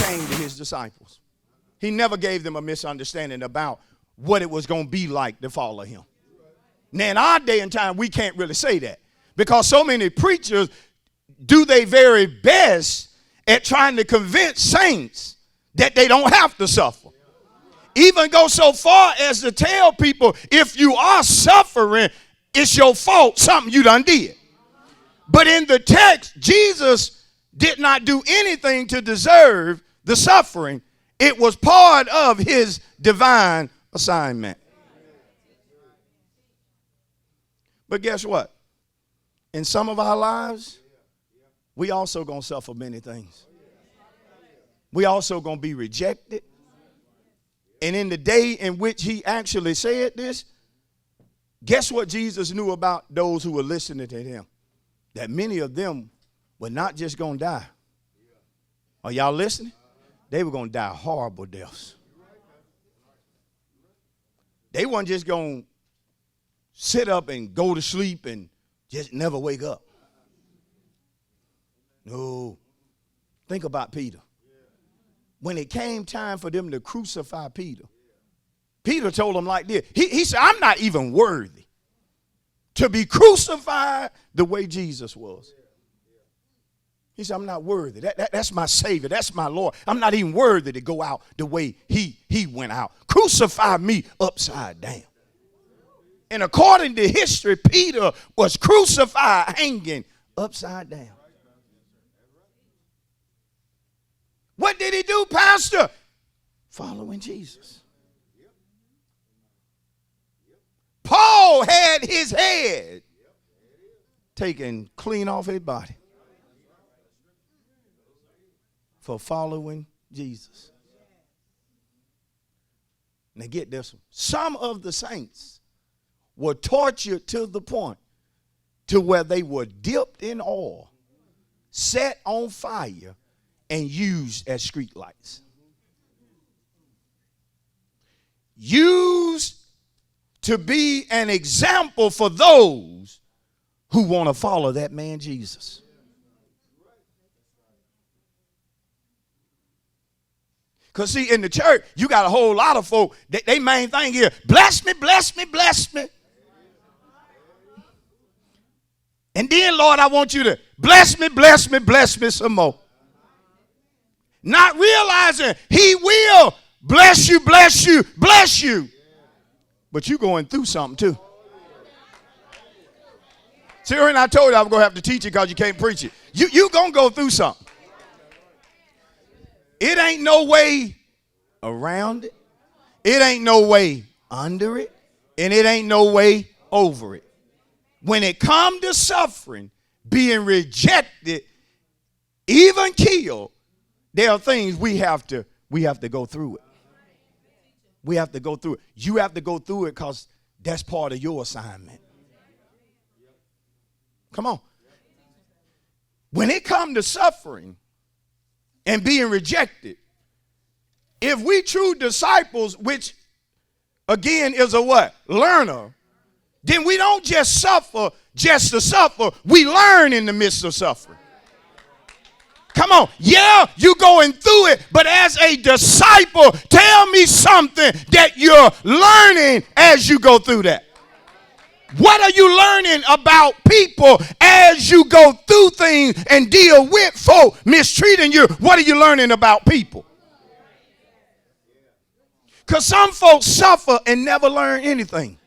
came to his disciples. He never gave them a misunderstanding about what it was going to be like to follow him. Now, in our day and time, we can't really say that because so many preachers do their very best at trying to convince saints that they don't have to suffer. Even go so far as to tell people, if you are suffering, it's your fault, something you done did. But in the text, Jesus did not do anything to deserve the suffering. It was part of his divine assignment. But guess what? In some of our lives, we also going to suffer many things. We also going to be rejected. And in the day in which he actually said this, guess what Jesus knew about those who were listening to him? That many of them were not just going to die. Are y'all listening? They were going to die horrible deaths. They weren't just going to sit up and go to sleep and just never wake up. No. Think about Peter. When it came time for them to crucify Peter, Peter told them like this. He said, I'm not even worthy to be crucified the way Jesus was. He said, I'm not worthy. That's my Savior. That's my Lord. I'm not even worthy to go out the way he went out. Crucify me upside down. And according to history, Peter was crucified hanging upside down. What did he do, Pastor? Following Jesus. Paul had his head taken clean off his body for following Jesus. Now get this one. Some of the saints were tortured to the point to where they were dipped in oil, set on fire, and used as street lights. Used to be an example for those who want to follow that man Jesus. Because see, in the church, you got a whole lot of folk, they main thing here, bless me, bless me, bless me. And then, Lord, I want you to bless me, bless me, bless me some more. Not realizing he will bless you, bless you, bless you. But you're going through something too. See, and I told you I was going to have to teach it because you can't preach it. You're going to go through something. It ain't no way around it. It ain't no way under it. And it ain't no way over it. When it comes to suffering, being rejected, even killed, there are things we have to go through it. We have to go through it. You have to go through it because that's part of your assignment. Come on. When it comes to suffering and being rejected, if we true disciples, which again is a what? Learner, then we don't just suffer just to suffer. We learn in the midst of suffering. Come on. Yeah, you're going through it, but as a disciple, tell me something that you're learning as you go through that. What are you learning about people as you go through things and deal with folk mistreating you? What are you learning about people? Because some folks suffer and never learn anything.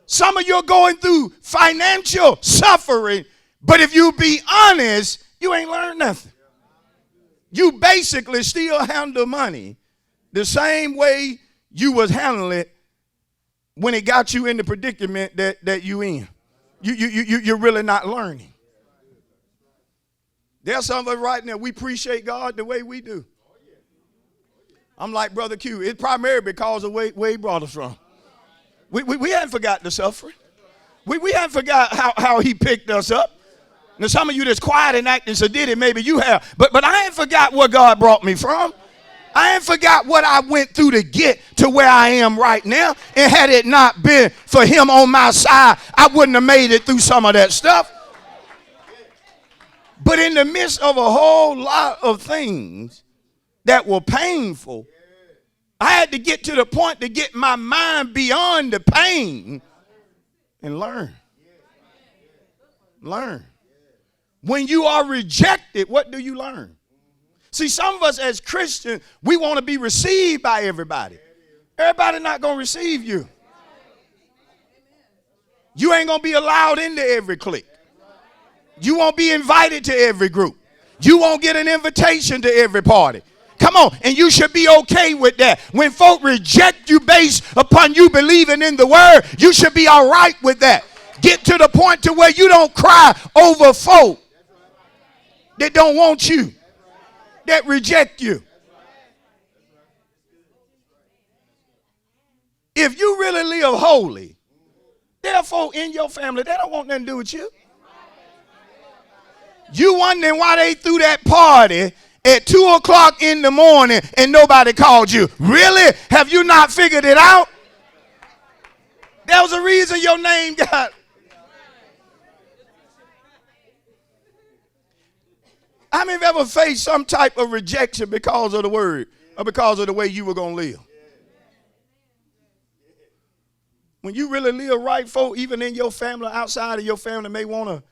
Some of you are going through financial suffering, but if you be honest, you ain't learned nothing. You basically still handle money the same way you was handling it when it got you in the predicament that you in. You're really not learning. There's some of us right now, we appreciate God the way we do. I'm like Brother Q. It's primarily because of where he brought us from. We haven't forgot the suffering. We haven't forgot how he picked us up. Now, some of you that's quiet and acting so did it, maybe you have. But I ain't forgot where God brought me from. I ain't forgot what I went through to get to where I am right now. And had it not been for him on my side, I wouldn't have made it through some of that stuff. But in the midst of a whole lot of things, that were painful. I had to get to the point to get my mind beyond the pain and learn. Learn. When you are rejected, what do you learn? See, some of us as Christians, we want to be received by everybody. Everybody not going to receive you. You ain't going to be allowed into every clique. You won't be invited to every group. You won't get an invitation to every party. Come on, and you should be okay with that. When folk reject you based upon you believing in the word, you should be all right with that. Get to the point to where you don't cry over folk that don't want you, that reject you. If you really live holy, therefore in your family, they don't want nothing to do with you. You wondering why they threw that party at 2 o'clock in the morning and nobody called you. Really? Have you not figured it out? There was a reason your name got. How many have ever faced some type of rejection because of the word or because of the way you were going to live? When you really live right, folk, even in your family, outside of your family, may want to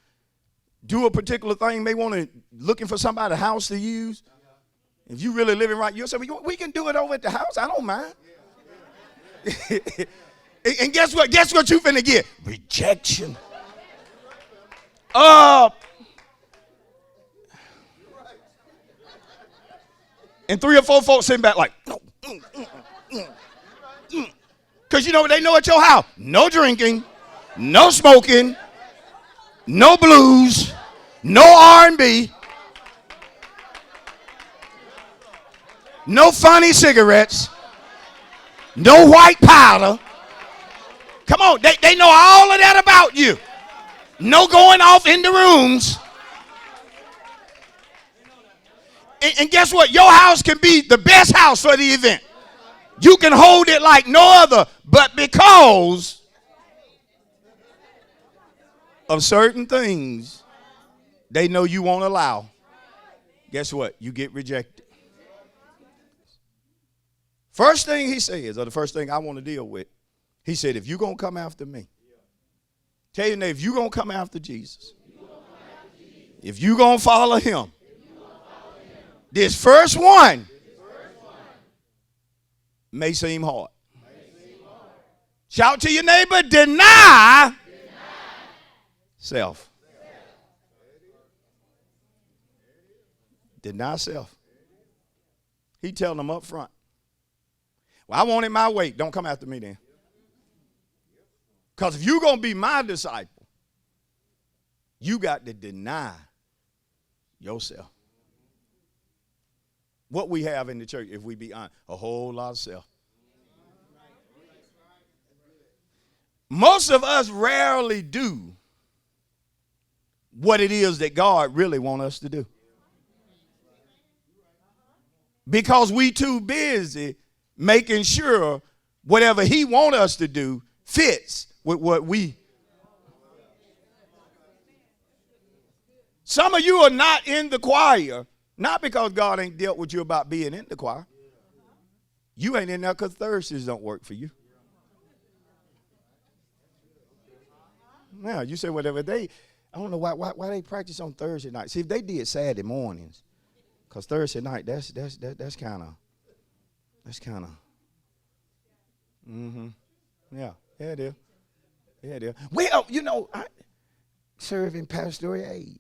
do a particular thing, may want to looking for somebody's house to use. If you really living right, you'll say, we can do it over at the house. I don't mind. And guess what? Guess what you finna get? Rejection. And 3 or 4 folks sitting back like, no. Because you know what they know at your house? No drinking, no smoking, no blues, no R&B, no funny cigarettes, no white powder. Come on, they know all of that about you. No going off in the rooms. And guess what? Your house can be the best house for the event. You can hold it like no other, but because of certain things they know you won't allow, guess what? You get rejected. First thing he says, or the first thing I want to deal with, he said, if you're going to come after me, tell your neighbor, if you're going to come after Jesus, if you're going to follow him, this first one may seem hard. Shout to your neighbor, deny self. Deny self. He telling them up front. Well, I want it my way. Don't come after me then. Because if you're going to be my disciple, you got to deny yourself. What we have in the church, if we be honest, a whole lot of self. Most of us rarely do what it is that God really wants us to do. Because we too busy making sure whatever he wants us to do fits with what we. Some of you are not in the choir, not because God ain't dealt with you about being in the choir. You ain't in there because Thursdays don't work for you. Now, you say whatever I don't know why they practice on Thursday night. See, if they did Saturday mornings, because Thursday night, that's kind of, yeah, it is. Yeah, it is. Well, you know, I serve in pastoral aid.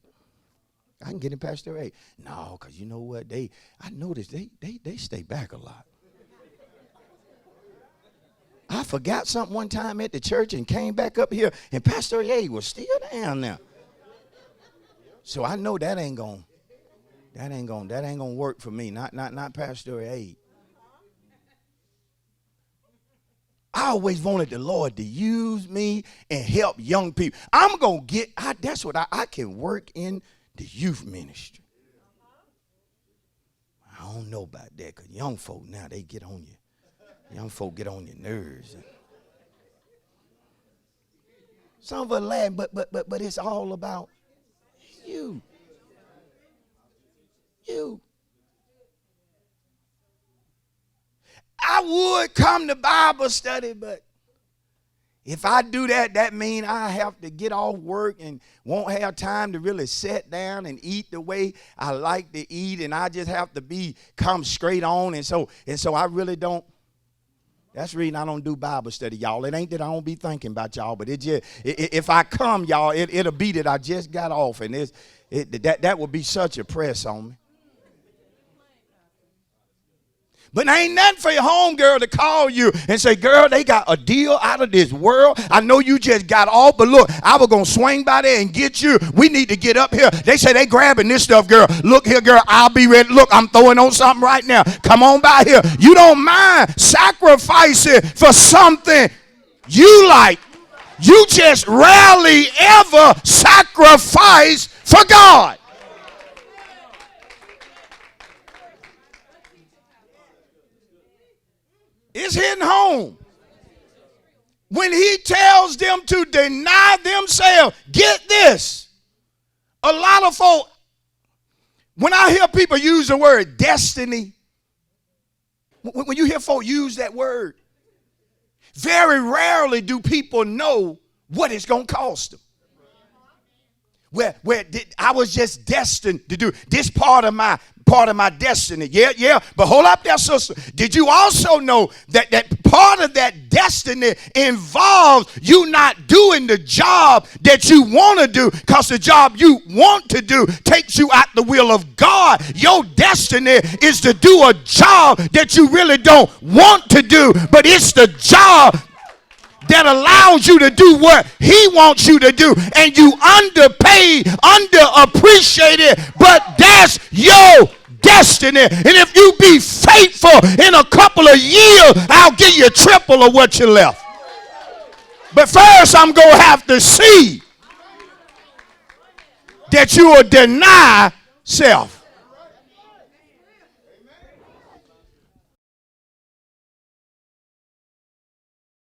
I can get in pastoral aid. No, because you know what? I noticed they stay back a lot. I forgot something one time at the church and came back up here, and Pastor A was still down there. So I know that ain't gonna work for me. Not Pastor A. I always wanted the Lord to use me and help young people. That's what I can work in the youth ministry. I don't know about that because young folk now, they get on you. Young folk get on your nerves. Some of us laugh, but it's all about you. You. I would come to Bible study, but if I do that, that means I have to get off work and won't have time to really sit down and eat the way I like to eat, and I just have to come straight on. And so I really don't. That's the reason I don't do Bible study, y'all. It ain't that I don't be thinking about y'all, but if I come, y'all, it'll be that I just got off, and that would be such a press on me. But there ain't nothing for your homegirl to call you and say, girl, they got a deal out of this world. I know you just got off, but look, I was going to swing by there and get you. We need to get up here. They say they grabbing this stuff, girl. Look here, girl, I'll be ready. Look, I'm throwing on something right now. Come on by here. You don't mind sacrificing for something you like. You just rarely ever sacrifice for God. It's hitting home. When he tells them to deny themselves, get this. A lot of folk, when I hear people use the word destiny, when you hear folk use that word, very rarely do people know what it's going to cost them. Where I was just destined to do this part of my destiny. Yeah. But hold up there, sister. Did you also know that part of that destiny involves you not doing the job that you want to do, because the job you want to do takes you out the will of God. Your destiny is to do a job that you really don't want to do, but it's the job that allows you to do what he wants you to do, and you underpaid, underappreciated, but that's your destiny. And if you be faithful, in a couple of years, I'll give you triple of what you left. But first, I'm going to have to see that you will deny self.